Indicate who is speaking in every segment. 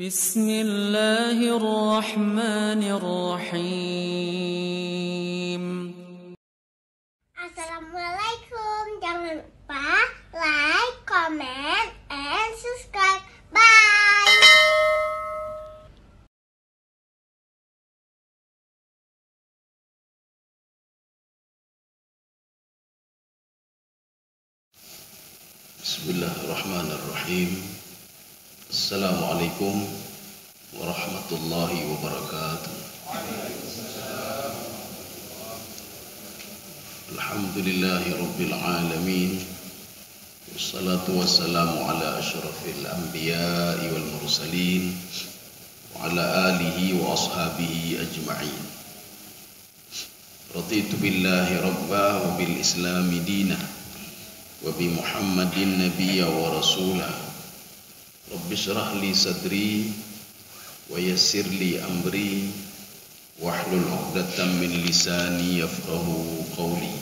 Speaker 1: Bismillahirrahmanirrahim.
Speaker 2: Assalamualaikum. Jangan lupa like, comment, and subscribe. Bye.
Speaker 3: Bismillahirrahmanirrahim. Assalamualaikum warahmatullahi wabarakatuh. Alhamdulillahi rabbil alamin. Wassalatu wassalamu ala asyrafil anbiya'i wal mursalin wa ala alihi wa ashabihi ajma'in. Raditu billahi rabba wa bil islami dina wa bi Muhammadin nabiyya wa rasulah. Rabbi shrah li sadri wa yassir li amri wahlul 'uqdatam min lisani yafqahu qawli.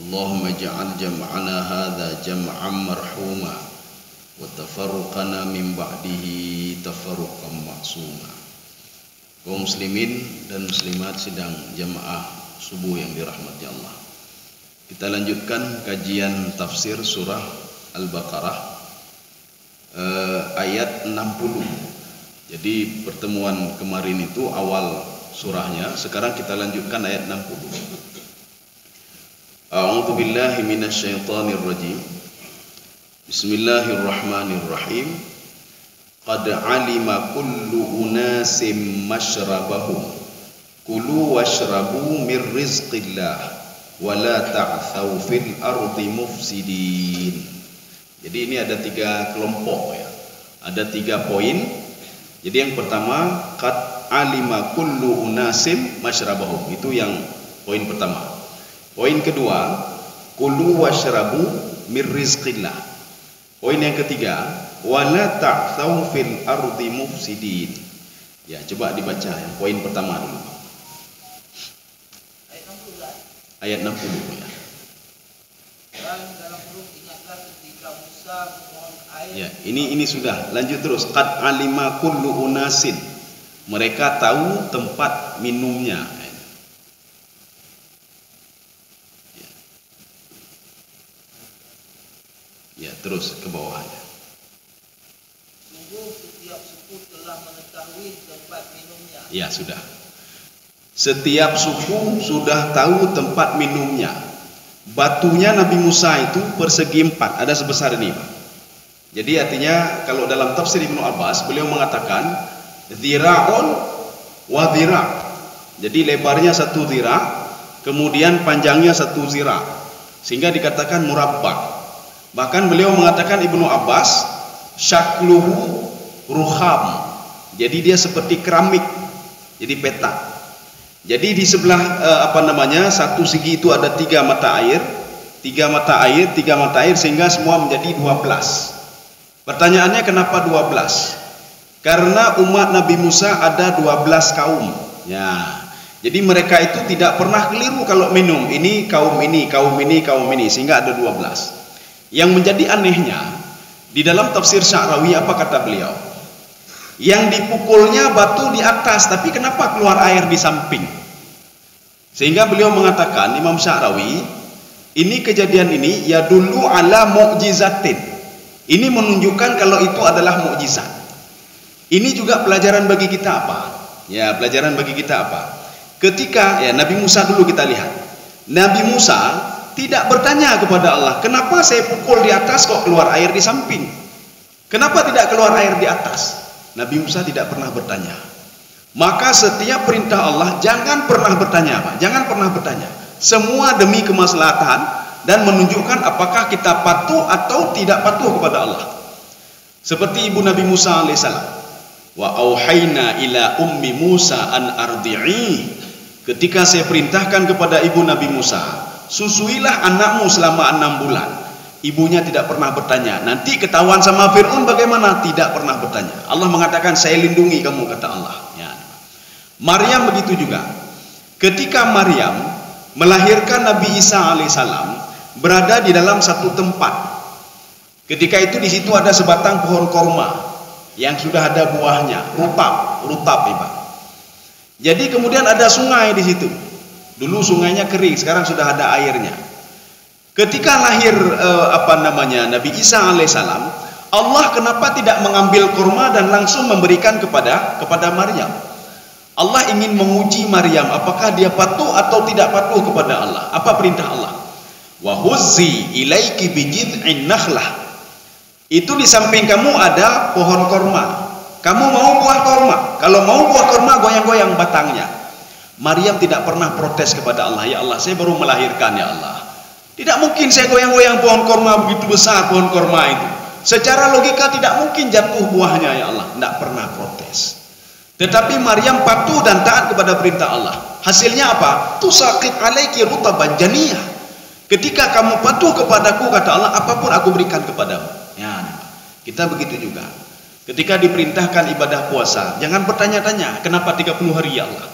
Speaker 3: Allahumma ij'al jam'ana hadza jam'an marhuma wa tafarruqana min ba'dihi tafarruqan ma'suma. Kaum muslimin dan muslimat sidang jamaah subuh yang dirahmati Allah. Kita lanjutkan kajian tafsir surah Al-Baqarah ayat 60. Jadi pertemuan kemarin itu awal surahnya, sekarang kita lanjutkan ayat 60. A'udzu billahi minasyaitonir rajim. Bismillahirrahmanirrahim. Qad 'alima kullu unasim mashrabahum. Kulu washrabu mir rizqillah wa la ta'thaw fil ardi mufsidin. Jadi ini ada 3 kelompok ya. Ada 3 poin. Jadi yang pertama, qad 'alima kullu unasim mashrabahum. Itu yang poin pertama. Poin kedua, kulu washrabu mir rizqillah. Poin yang ketiga, wala ta'thaw fil ardi mufsidin. Ya, coba dibaca yang poin pertama dulu. Ayat 60 ya.
Speaker 4: Dan dalam huruf ingatlah ketika Musa memohon air.
Speaker 3: Ya, ini sudah. Lanjut terus. Qad alima kullu unasin. Mereka tahu tempat minumnya. Ya, terus ke bawahnya.
Speaker 4: Sungguh setiap suku telah mengetahui tempat minumnya.
Speaker 3: Ya, sudah. Setiap suku sudah tahu tempat minumnya. Batunya Nabi Musa itu persegi 4, ada sebesar ini, Pak. Jadi artinya kalau dalam tafsir Ibnu Abbas beliau mengatakan dzira'un wa dzira'. Jadi lebarnya 1 dzira', kemudian panjangnya 1 dzira'. Sehingga dikatakan murabbah. Bahkan beliau mengatakan Ibnu Abbas syakluhu ruham. Jadi dia seperti keramik. Jadi petak. Jadi di sebelah satu segi itu ada 3 mata air, 3 mata air, 3 mata air, sehingga semua menjadi 12. Pertanyaannya kenapa 12? Karena umat Nabi Musa ada 12 kaum. Ya. Jadi mereka itu tidak pernah keliru kalau minum. Ini kaum ini, kaum ini, kaum ini, sehingga ada 12. Yang menjadi anehnya di dalam tafsir Sya'rawi apa kata beliau? Yang dipukulnya batu di atas, tapi kenapa keluar air di samping? Sehingga beliau mengatakan, Imam Sya'rawi, ini kejadian ini ya dulu ala mu'jizatin. Ini menunjukkan kalau itu adalah mukjizat. Ini juga pelajaran bagi kita apa? Ya, pelajaran bagi kita apa? Ketika ya Nabi Musa dulu kita lihat. Nabi Musa tidak bertanya kepada Allah, kenapa saya pukul di atas kok keluar air di samping? Kenapa tidak keluar air di atas? Nabi Musa tidak pernah bertanya. Maka setiap perintah Allah jangan pernah bertanya, Pak. Jangan pernah bertanya. Semua demi kemaslahatan dan menunjukkan apakah kita patuh atau tidak patuh kepada Allah. Seperti ibu Nabi Musa alaihissalam. Wa auhayna ila ummi Musa an ardi'i. Ketika saya perintahkan kepada ibu Nabi Musa, susuilah anakmu selama 6 bulan. Ibunya tidak pernah bertanya, nanti ketahuan sama Fir'aun bagaimana? Tidak pernah bertanya. Allah mengatakan, saya lindungi kamu, kata Allah ya. Maryam begitu juga. Ketika Maryam melahirkan Nabi Isa alaihissalam, berada di dalam satu tempat. Ketika itu di situ ada sebatang pohon korma. yang sudah ada buahnya, rutab ya Pak. Jadi kemudian ada sungai di situ. Dulu sungainya kering, sekarang sudah ada airnya. Ketika lahir Nabi Isa alaihissalam, Allah kenapa tidak mengambil kurma dan langsung memberikan kepada Maryam? Allah ingin menguji Maryam, apakah dia patuh atau tidak patuh kepada Allah. Apa perintah Allah? Wa huzzi ilaiki bijid'in nakhlah. Itu di samping kamu ada pohon korma. Kamu mau buah korma? Kalau mau buah korma, goyang-goyang batangnya. Maryam tidak pernah protes kepada Allah. Ya Allah, saya baru melahirkan ya Allah. Tidak mungkin saya goyang-goyang pohon korma begitu besar pohon korma itu. Secara logika tidak mungkin jatuh buahnya ya Allah. Tidak pernah protes. Tetapi Maryam patuh dan taat kepada perintah Allah. Hasilnya apa? Tusaqit alaiki rutaban janiyah. Ketika kamu patuh kepadaku, kata Allah, apapun aku berikan kepadamu. Ya, kita begitu juga. Ketika diperintahkan ibadah puasa, jangan bertanya-tanya, kenapa 30 hari ya Allah?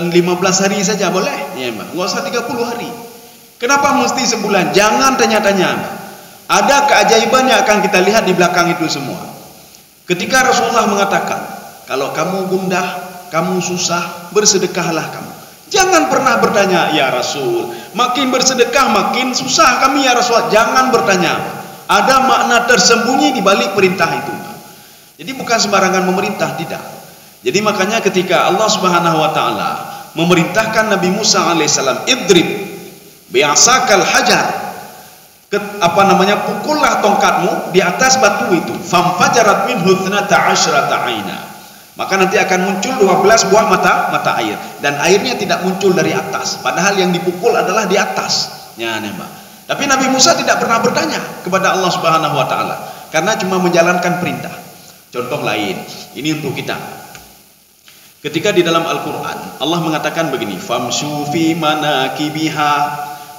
Speaker 3: 15 hari saja boleh? Ya, enggak usah 30 hari. Kenapa mesti sebulan? Jangan tanya-tanya. Ada keajaiban yang akan kita lihat di belakang itu semua. Ketika Rasulullah mengatakan, kalau kamu gundah, kamu susah, bersedekahlah kamu. Jangan pernah bertanya, ya Rasul, makin bersedekah makin susah kami ya Rasul. Jangan bertanya. Ada makna tersembunyi di balik perintah itu. Jadi bukan sembarangan memerintah, tidak. Jadi makanya ketika Allah Subhanahu wa taala memerintahkan Nabi Musa alaihissalam, idrib bi'asakal hajar, pukullah tongkatmu di atas batu itu, famfajarat minhu 12 aina. Maka nanti akan muncul 12 buah mata air, dan airnya tidak muncul dari atas, padahal yang dipukul adalah di atas. Ya, Mbak. Tapi Nabi Musa tidak pernah bertanya kepada Allah Subhanahu wa taala karena cuma menjalankan perintah. Contoh lain, ini untuk kita. Ketika di dalam Al-Qur'an Allah mengatakan begini, famshu fi manakibiha,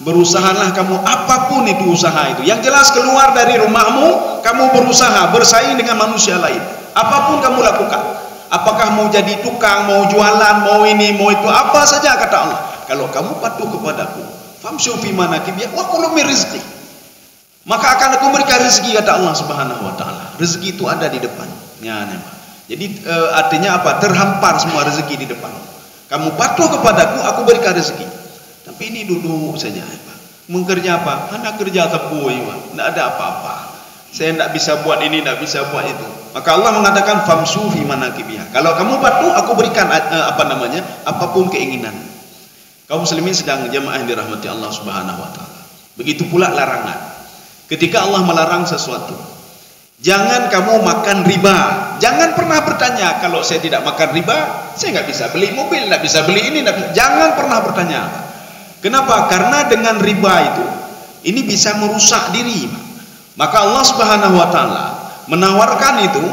Speaker 3: berusahalah kamu apapun itu usaha itu. Yang jelas keluar dari rumahmu, kamu berusaha bersaing dengan manusia lain. Apapun kamu lakukan. Apakah mau jadi tukang, mau jualan, mau ini, mau itu, apa saja kata Allah. Kalau kamu patuh kepadaku, famshu fi manakibiha wa kulu min rizqi, maka akan aku berikan rezeki, kata Allah Subhanahu wa taala. Rezeki itu ada di depan. Ya, jadi artinya apa? Terhampar semua rezeki di depan. Kamu patuh kepadaku, aku berikan rezeki. Tapi ini duduk saja, Pak. Mengerja apa? Anak kerja tepu, tidak ada apa-apa. Saya tidak bisa buat ini, tidak bisa buat itu. Maka Allah mengatakan famsu fi manakibiha. Kalau kamu patuh, aku berikan apapun keinginan. Kaum muslimin sedang jemaah yang dirahmati Allah Subhanahu wa taala. Begitu pula larangan. Ketika Allah melarang sesuatu, jangan kamu makan riba. Jangan pernah bertanya, kalau saya tidak makan riba, saya nggak bisa beli mobil, nggak bisa beli ini, jangan pernah bertanya. Kenapa? Karena dengan riba itu, ini bisa merusak diri. Maka Allah Subhanahu wa taala menawarkan itu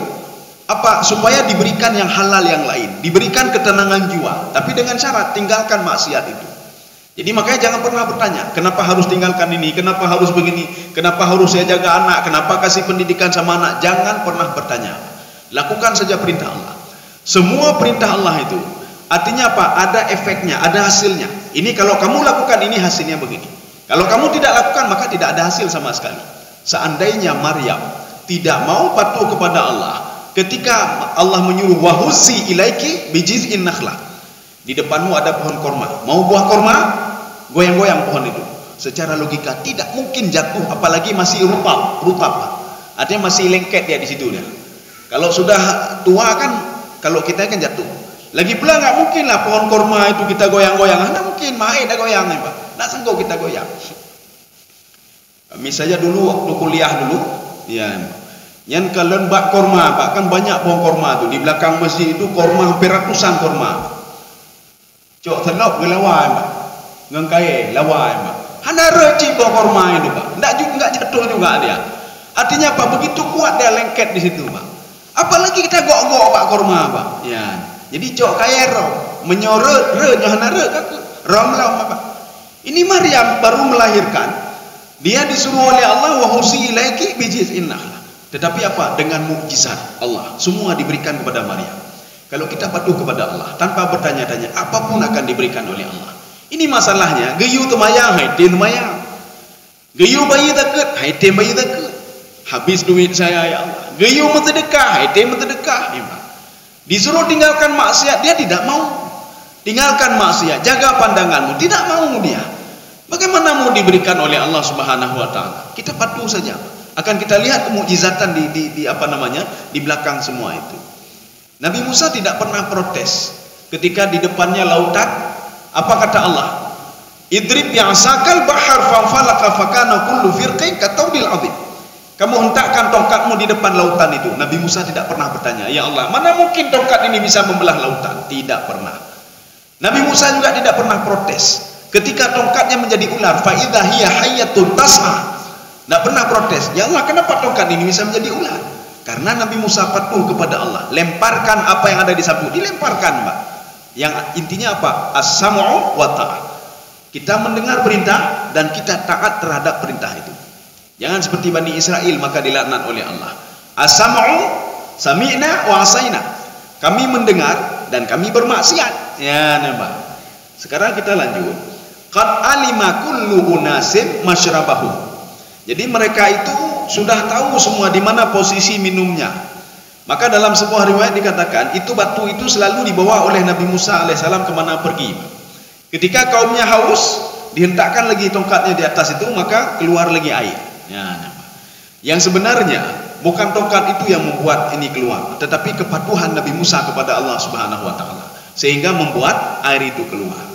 Speaker 3: supaya diberikan yang halal yang lain, diberikan ketenangan jiwa, tapi dengan syarat tinggalkan maksiat itu. Jadi makanya jangan pernah bertanya, kenapa harus tinggalkan ini, kenapa harus begini, kenapa harus saya jaga anak, kenapa kasih pendidikan sama anak. Jangan pernah bertanya. Lakukan saja perintah Allah. Semua perintah Allah itu artinya apa? Ada efeknya, ada hasilnya. Ini kalau kamu lakukan ini, hasilnya begini. Kalau kamu tidak lakukan, maka tidak ada hasil sama sekali. Seandainya Maryam tidak mau patuh kepada Allah, ketika Allah menyuruh wahusi ilaiki bijiz'in nakhlah, di depanmu ada pohon korma, mau buah korma, goyang-goyang pohon itu. Secara logika tidak mungkin jatuh, apalagi masih rutab. Artinya masih lengket dia di situ dia. Kalau sudah tua kan, kalau kita kan jatuh. Lagi pula nggak mungkin lah pohon korma itu kita goyang-goyang. Nggak mungkin, main dah goyang nih Pak. Nggak sanggup kita goyang. Kami saja dulu waktu kuliah dulu, ya, yang kalian bak korma Pak, kan banyak pohon korma tuh di belakang masjid itu, korma hampir ratusan korma. Cok tenok ke lawan Pak, ngengkai lawan Pak. Hana reci pohon korma itu Pak, nggak jatuh juga dia. Artinya apa? Begitu kuat dia lengket di situ Pak. Apalagi kita gok-gok Pak korma Pak. Ya, jadi cok kaya menyorot hana ramlah Pak. Ini Maryam baru melahirkan. Dia disuruh oleh Allah wahusi ilaiki bijiz'in nakhlah. Tetapi apa? Dengan mukjizat Allah, semua diberikan kepada Maryam. Kalau kita patuh kepada Allah tanpa bertanya-tanya, apapun akan diberikan oleh Allah. Ini masalahnya, geyu temayang, haitin temayang. Geyu bayi deket, haitin bayi deket. Habis duit saya ya Allah. Gayu mentedekah, itu mentedekah. Disuruh tinggalkan maksiat, dia tidak mau. Tinggalkan maksiat, jaga pandanganmu, tidak mau dia. Bagaimana mau diberikan oleh Allah Subhanahu wa taala? Kita patuh saja. Akan kita lihat kemukjizatan di belakang semua itu. Nabi Musa tidak pernah protes ketika di depannya lautan. Apa kata Allah? Idrib ya'sakal bahar fanfalaka fakana kullu firqin katawdil azim. Kamu hentakkan tongkatmu di depan lautan itu. Nabi Musa tidak pernah bertanya, ya Allah, mana mungkin tongkat ini bisa membelah lautan? Tidak pernah. Nabi Musa juga tidak pernah protes ketika tongkatnya menjadi ular. Fa idza hiya hayyatun tas'a. Tidak pernah protes. Ya Allah, kenapa tongkat ini bisa menjadi ular? Karena Nabi Musa patuh kepada Allah. Lemparkan apa yang ada di sapu, dilemparkan, Mbak. Yang intinya apa? As-sam'u wa ta'ah. Kita mendengar perintah dan kita taat terhadap perintah itu. Jangan seperti Bani Israel maka dilaknat oleh Allah. As-sam'u sami'na wa asaina. Kami mendengar dan kami bermaksiat. Ya, Mbak. Sekarang kita lanjut. Qad alima kullu unasin masyrabahum. Jadi mereka itu sudah tahu semua di mana posisi minumnya. Maka dalam sebuah riwayat dikatakan itu batu itu selalu dibawa oleh Nabi Musa alaihissalam kemana pergi. Ketika kaumnya haus, dihentakkan lagi tongkatnya di atas itu, maka keluar lagi air. Ya, yang sebenarnya bukan tongkat itu yang membuat ini keluar, tetapi kepatuhan Nabi Musa kepada Allah Subhanahu wa taala sehingga membuat air itu keluar.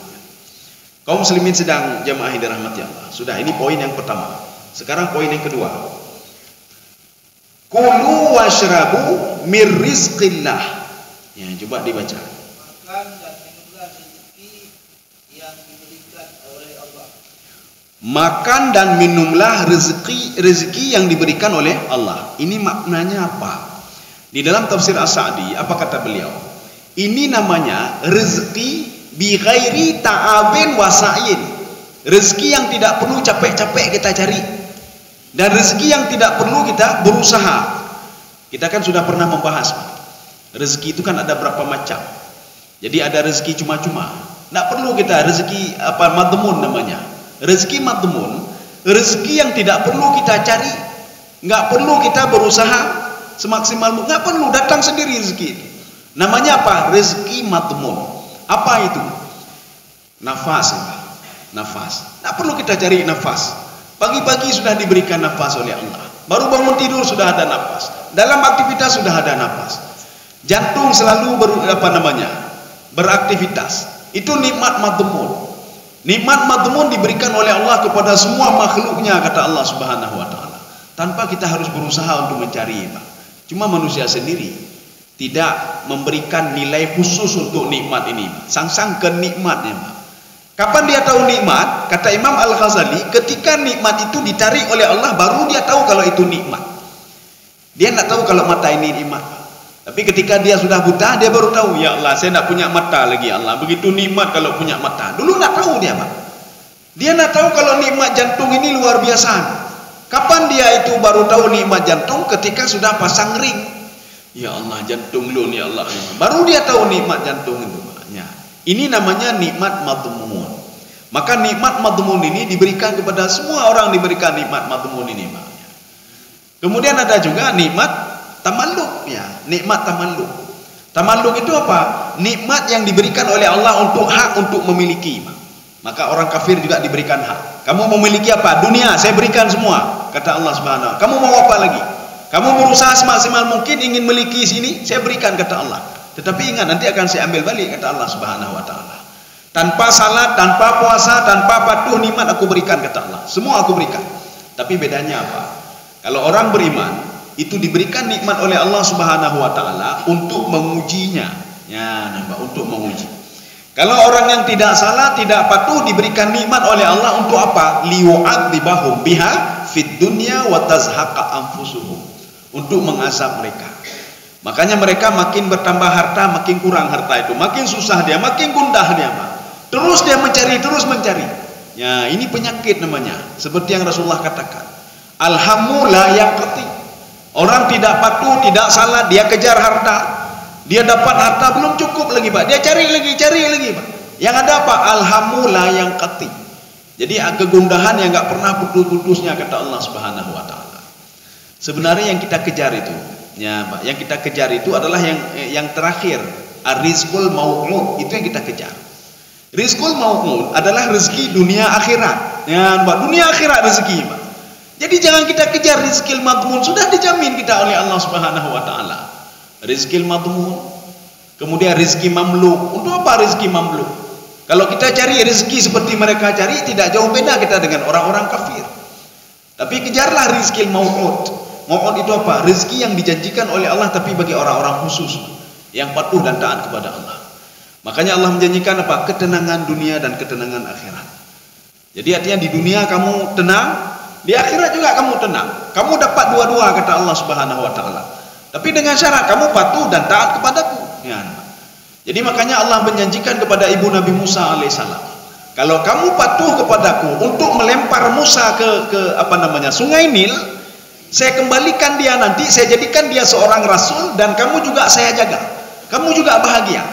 Speaker 3: Kaum muslimin sedang jamaah yang dirahmati Allah. Sudah, ini poin yang pertama. Sekarang poin yang kedua. Kulu washrabu mir rizqillah. Ya, coba dibaca.
Speaker 4: Makan dan minumlah rezeki yang diberikan oleh Allah.
Speaker 3: Makan dan minumlah rezeki yang diberikan oleh Allah. Ini maknanya apa? Di dalam tafsir As-Sa'di, apa kata beliau? Ini namanya rezeki bi ghairi ta'abin wasa'in. Rezeki yang tidak perlu capek-capek kita cari. Dan rezeki yang tidak perlu kita berusaha. Kita kan sudah pernah membahas, rezeki itu kan ada berapa macam. Jadi ada rezeki cuma-cuma. Tidak perlu kita rezeki madmun namanya. Rezeki madmun, rezeki yang tidak perlu kita cari, nggak perlu kita berusaha semaksimal mungkin, nggak perlu, datang sendiri rezeki itu. Namanya apa? Rezeki madmun. Apa itu? Nafas, nafas. Nggak perlu kita cari nafas. Pagi-pagi sudah diberikan nafas oleh Allah. Baru bangun tidur sudah ada nafas. Dalam aktivitas sudah ada nafas. Jantung selalu beraktivitas. Itu nikmat madmun. Nikmat madmun diberikan oleh Allah kepada semua makhluknya, kata Allah Subhanahu wa taala. Tanpa kita harus berusaha untuk mencari, Pak. Cuma manusia sendiri tidak memberikan nilai khusus untuk nikmat ini. Sang-sang ke nikmatnya, Pak. Kapan dia tahu nikmat? Kata Imam Al-Ghazali, ketika nikmat itu ditarik oleh Allah, baru dia tahu kalau itu nikmat. Dia tidak tahu kalau mata ini nikmat. Tapi ketika dia sudah buta, dia baru tahu, ya Allah, saya tidak punya mata lagi, Allah. Begitu nikmat kalau punya mata. Dulu tidak tahu dia, Pak. Dia tidak tahu kalau nikmat jantung ini luar biasa. Kapan dia itu baru tahu nikmat jantung? Ketika sudah pasang ring. Ya Allah, jantung lu, ya Allah. Baru dia tahu nikmat jantung itu. Ya. Ini namanya nikmat madmun. Maka nikmat madmun ini diberikan kepada semua orang, diberikan nikmat madmun ini. Kemudian ada juga nikmat tamalluk, ya, nikmat tamalluk. Tamalluk itu apa? Nikmat yang diberikan oleh Allah untuk hak untuk memiliki. Maka orang kafir juga diberikan hak. Kamu memiliki apa? Dunia, saya berikan semua, kata Allah Subhanahu. Kamu mau apa lagi? Kamu berusaha semaksimal mungkin ingin memiliki sini, saya berikan, kata Allah. Tetapi ingat, nanti akan saya ambil balik, kata Allah Subhanahu wa taala. Tanpa salat, tanpa puasa, tanpa patuh, nikmat aku berikan, kata Allah. Semua aku berikan. Tapi bedanya apa? Kalau orang beriman itu diberikan nikmat oleh Allah Subhanahu wa taala untuk mengujinya. Ya, nampak, untuk menguji. Kalau orang yang tidak salat, tidak patuh, diberikan nikmat oleh Allah untuk apa? Liyu'adzibahum biha fid dunya wa tazhaqa anfusuhum. Untuk mengazab mereka. Makanya mereka makin bertambah harta, makin kurang harta itu, makin susah dia, makin gundah dia, Pak. Terus dia mencari, terus mencari. Ya, ini penyakit namanya. Seperti yang Rasulullah katakan, alhamdulillah yang keti. Orang tidak patuh, tidak salat, dia kejar harta. Dia dapat harta belum cukup lagi, Pak. Dia cari lagi, Pak. Yang ada apa? Alhamdulillah yang keti. Jadi kegundahan yang enggak pernah putus-putusnya, kata Allah Subhanahu wa taala. Sebenarnya yang kita kejar itu, ya Pak, yang kita kejar itu adalah yang terakhir, ar-rizqul mau'ud, itu yang kita kejar. Rizqul mau'ud adalah rezeki dunia akhirat. Ya Pak, dunia akhirat rezeki Pak. Jadi jangan kita kejar rizqil madmun, sudah dijamin kita oleh Allah Subhanahu wa taala. Rizqil madmun, kemudian rezeki mamluk. Untuk apa rezeki mamluk? Kalau kita cari rezeki seperti mereka cari, tidak jauh beda kita dengan orang-orang kafir. Tapi kejarlah rizqil mau'ud. Mau'ud itu apa? Rezeki yang dijanjikan oleh Allah tapi bagi orang-orang khusus yang patuh dan taat kepada Allah. Makanya Allah menjanjikan apa? Ketenangan dunia dan ketenangan akhirat. Jadi artinya di dunia kamu tenang, di akhirat juga kamu tenang. Kamu dapat dua-dua kata Allah Subhanahu wa taala. Tapi dengan syarat kamu patuh dan taat kepadaku. Ya. Jadi makanya Allah menjanjikan kepada ibu Nabi Musa alaihissalam, kalau kamu patuh kepadaku untuk melempar Musa ke Sungai Nil, saya kembalikan dia nanti, saya jadikan dia seorang rasul dan kamu juga saya jaga. Kamu juga bahagia.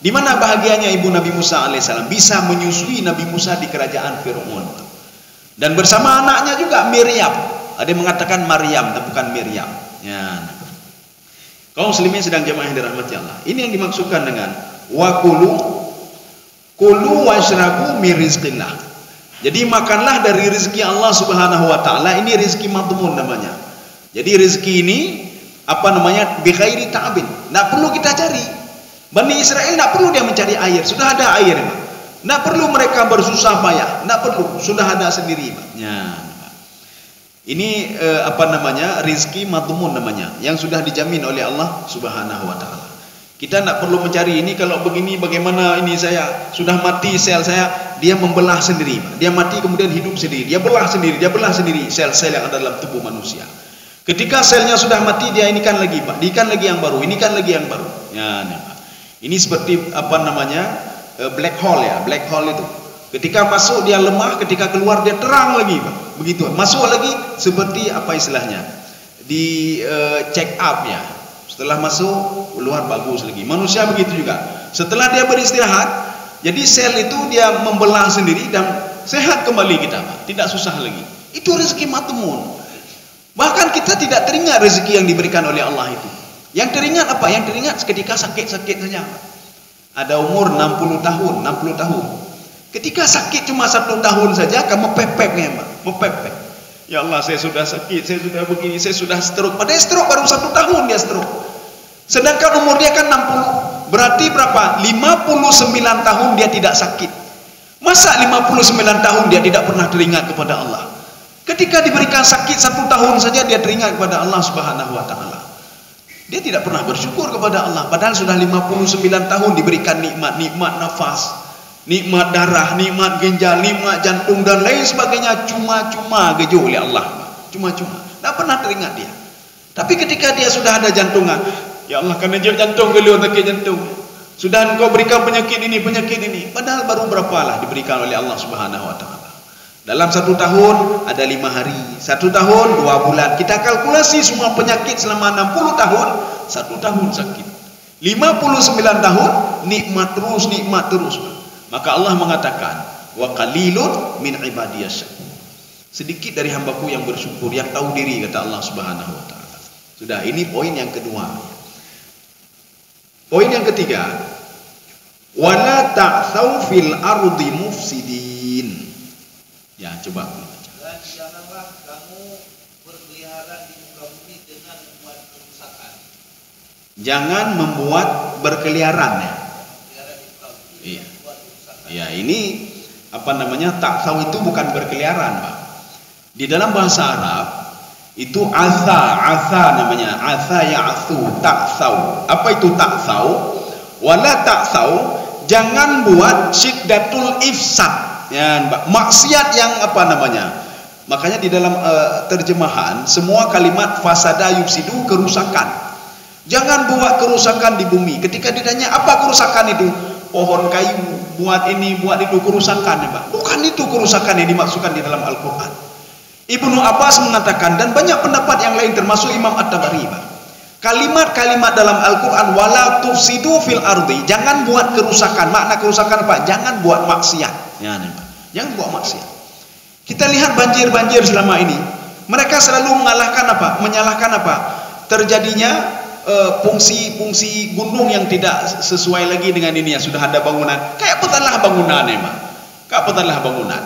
Speaker 3: Di mana bahagianya ibu Nabi Musa alaihissalam? Bisa menyusui Nabi Musa di kerajaan Fir'aun. Dan bersama anaknya juga Miriam. Ada yang mengatakan Maryam, tapi bukan Miriam. Ya. Kaum muslimin sedang jemaah yang dirahmati Allah. Ini yang dimaksudkan dengan wa kulu washrabu min rizqillah. Jadi makanlah dari rezeki Allah Subhanahu wa taala. Ini rezeki madmun namanya. Jadi rezeki ini bi ghairi ta'bin. Enggak perlu kita cari. Bani Israel enggak perlu dia mencari air, sudah ada air. Enggak perlu mereka bersusah payah, enggak perlu, sudah ada sendiri. Ya. Ini rezeki madmun namanya, yang sudah dijamin oleh Allah Subhanahu wa taala. Kita tidak perlu mencari ini, kalau begini bagaimana ini saya sudah mati sel saya, dia membelah sendiri. Dia mati kemudian hidup sendiri, dia belah sendiri sel-sel yang ada dalam tubuh manusia. Ketika selnya sudah mati, dia inikan lagi Pak, inikan lagi yang baru. Ya, Pak. Ini seperti black hole ya, black hole itu. Ketika masuk dia lemah, ketika keluar dia terang lagi Pak. Begitu. Masuk lagi seperti di check up ya. Setelah masuk, keluar bagus lagi. Manusia begitu juga. Setelah dia beristirahat, jadi sel itu dia membelah sendiri dan sehat kembali kita, Pak. Tidak susah lagi. Itu rezeki madmun. Bahkan kita tidak teringat rezeki yang diberikan oleh Allah itu. Yang teringat apa? Yang teringat ketika sakit-sakit saja. Ada umur 60 tahun. Ketika sakit cuma 1 tahun saja, kamu pepeknya, Pak. Mepepek. Ya Allah, saya sudah sakit, saya sudah begini, saya sudah stroke. Padahal stroke baru 1 tahun dia stroke. Sedangkan umur dia kan 60. Berarti berapa? 59 tahun dia tidak sakit. Masa 59 tahun dia tidak pernah teringat kepada Allah? Ketika diberikan sakit 1 tahun saja dia teringat kepada Allah Subhanahu wa taala. Dia tidak pernah bersyukur kepada Allah. Padahal sudah 59 tahun diberikan nikmat nafas, nikmat darah, nikmat ginjal, nikmat jantung dan lain sebagainya, cuma-cuma gejo oleh Allah. Cuma-cuma. Tidak pernah teringat dia. Tapi ketika dia sudah ada jantungan, ya Allah, karena jantung beliau sakit jantung. Sudah engkau berikan penyakit ini. Padahal baru berapalah diberikan oleh Allah Subhanahu wa taala. Dalam 1 tahun ada 5 hari, 1 tahun 2 bulan. Kita kalkulasi semua penyakit selama 60 tahun, 1 tahun sakit. 59 tahun nikmat terus. Maka Allah mengatakan, wa qalilun min ibadiyas. Sedikit dari hambaku yang bersyukur, yang tahu diri, kata Allah Subhanahu wa taala. Sudah, ini poin yang kedua. Poin yang ketiga, wala ta'tsaw fil ardi mufsidin. Ya, coba.
Speaker 4: Dan janganlah kamu berkeliaran di muka bumi dengan membuat kerusakan.
Speaker 3: Jangan membuat berkeliaran ya. Iya. Ya, ini ta'tsaw itu bukan berkeliaran, Pak. Di dalam bahasa Arab itu asa namanya, asa ya'tsu, ta'tsaw. Apa itu ta'tsaw? Wala ta'tsaw, jangan buat syiddatul ifsad. Ya, maksiat yang makanya di dalam terjemahan semua kalimat fasada yufsidu, kerusakan. Jangan buat kerusakan di bumi. Ketika ditanya apa kerusakan itu, pohon kayu, buat ini, buat itu, kerusakan ya, Pak. Bukan itu kerusakan yang dimaksudkan di dalam Al-Quran. Ibnu Abbas mengatakan, dan banyak pendapat yang lain termasuk Imam At-Tabari, Pak. Kalimat-kalimat dalam Al-Quran, wala tufsidu fil ardi, jangan buat kerusakan. Makna kerusakan apa? Jangan buat maksiat. Ya, Pak. Jangan buat maksiat. Kita lihat banjir-banjir selama ini. Mereka selalu menyalahkan apa? Terjadinya fungsi gunung yang tidak sesuai lagi dengan ini, ya sudah ada bangunan. Kayak petalah bangunan emang. Kayak petalah bangunan.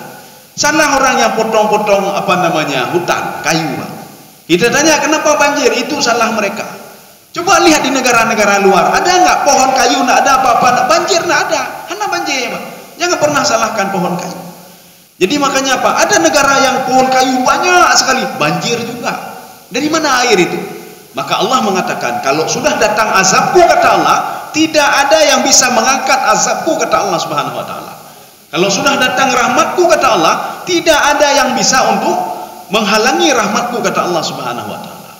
Speaker 3: Salah orang yang potong-potong hutan, kayu. Kita tanya kenapa banjir? Itu salah mereka. Coba lihat di negara-negara luar, ada nggak pohon kayu, nggak ada apa-apa, banjir nggak ada. Hanya banjir, Pak. Jangan pernah salahkan pohon kayu. Jadi makanya apa? Ada negara yang pohon kayu banyak sekali, banjir juga. Dari mana air itu? Maka Allah mengatakan, kalau sudah datang azabku, kata Allah, tidak ada yang bisa mengangkat azabku, kata Allah Subhanahu wa taala. Kalau sudah datang rahmatku, kata Allah, tidak ada yang bisa untuk menghalangi rahmatku, kata Allah Subhanahu wa taala.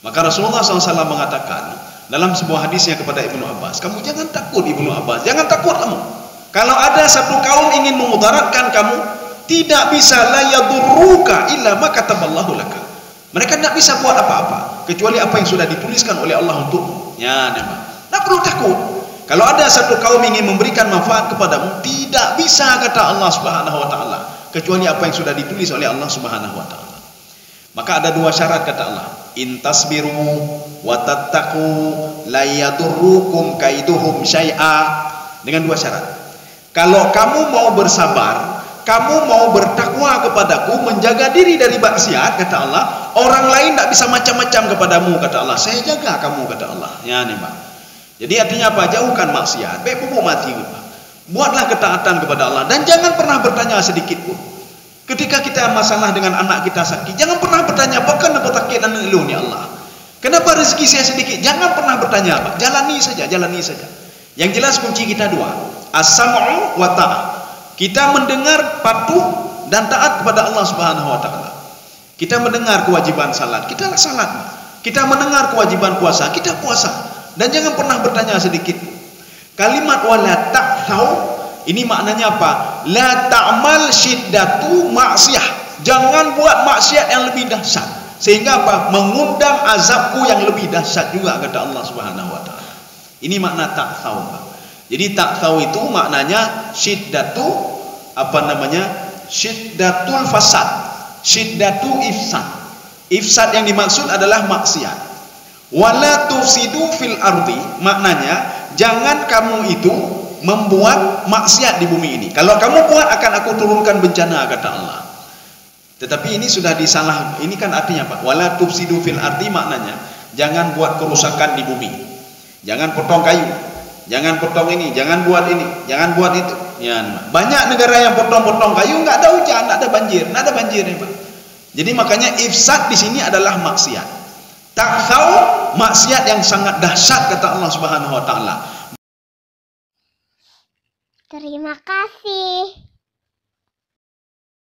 Speaker 3: Maka Rasulullah SAW mengatakan dalam sebuah hadisnya kepada Ibnu Abbas, kamu jangan takut Ibnu Abbas, jangan takut kamu. Kalau ada satu kaum ingin memudaratkan kamu, tidak bisa la yadurruka illa ma kataballahu laka. Mereka tidak bisa buat apa-apa kecuali apa yang sudah dituliskan oleh Allah untukmu. Ya, tidak perlu takut. Kalau ada satu kaum ingin memberikan manfaat kepadamu, tidak bisa, kata Allah Subhanahu wa taala, kecuali apa yang sudah ditulis oleh Allah Subhanahu wa taala. Maka ada dua syarat, kata Allah. In tasbiru wa tattaqu la yadurrukum kaiduhum syai'a. Dengan dua syarat. Kalau kamu mau bersabar, kamu mau bertakwa kepadaku, menjaga diri dari maksiat, kata Allah, orang lain tidak bisa macam-macam kepadamu, kata Allah. Saya jaga kamu, kata Allah. Ya, nih, Pak. Jadi artinya apa? Jauhkan maksiat, baik pupuk mati, Pak. Buatlah ketaatan kepada Allah dan jangan pernah bertanya sedikit pun. Ketika kita masalah dengan anak kita sakit, jangan pernah bertanya, "Bahkan apa sakit anak lu ni Allah? Kenapa rezeki saya sedikit?" Jangan pernah bertanya, Pak. Jalani saja, jalani saja. Yang jelas kunci kita dua, as-sam'u wa ta'ah. Kita mendengar, patuh dan taat kepada Allah Subhanahu wa taala. Kita mendengar kewajiban salat, kita salat. Kita mendengar kewajiban puasa, kita puasa. Dan jangan pernah bertanya sedikit. Kalimat wala ta'thau ini maknanya apa? La ta'mal syiddatu maksiyah. Jangan buat maksiat yang lebih dahsyat. Sehingga apa? Mengundang azabku yang lebih dahsyat juga, kata Allah Subhanahu wa taala. Ini makna ta'thau. Jadi ta'thau itu maknanya syiddatu syiddatul fasad, syiddatu ifsad. Ifsad yang dimaksud adalah maksiat. Wala tufsidu fil ardi, maknanya jangan kamu itu membuat maksiat di bumi ini. Kalau kamu buat, akan aku turunkan bencana, kata Allah. Tetapi ini sudah disalah. Ini kan artinya apa? Wala tufsidu fil ardi maknanya jangan buat kerusakan di bumi. Jangan potong kayu. Jangan potong ini, jangan buat ini, jangan buat itu. Ya, banyak negara yang potong-potong kayu, nggak ada hujan, nggak ada banjir, nggak ada banjir, Pak. Jadi makanya ifsad di sini adalah maksiat. Ta'thau, maksiat yang sangat dahsyat, kata Allah Subhanahu wa taala.
Speaker 2: Terima kasih.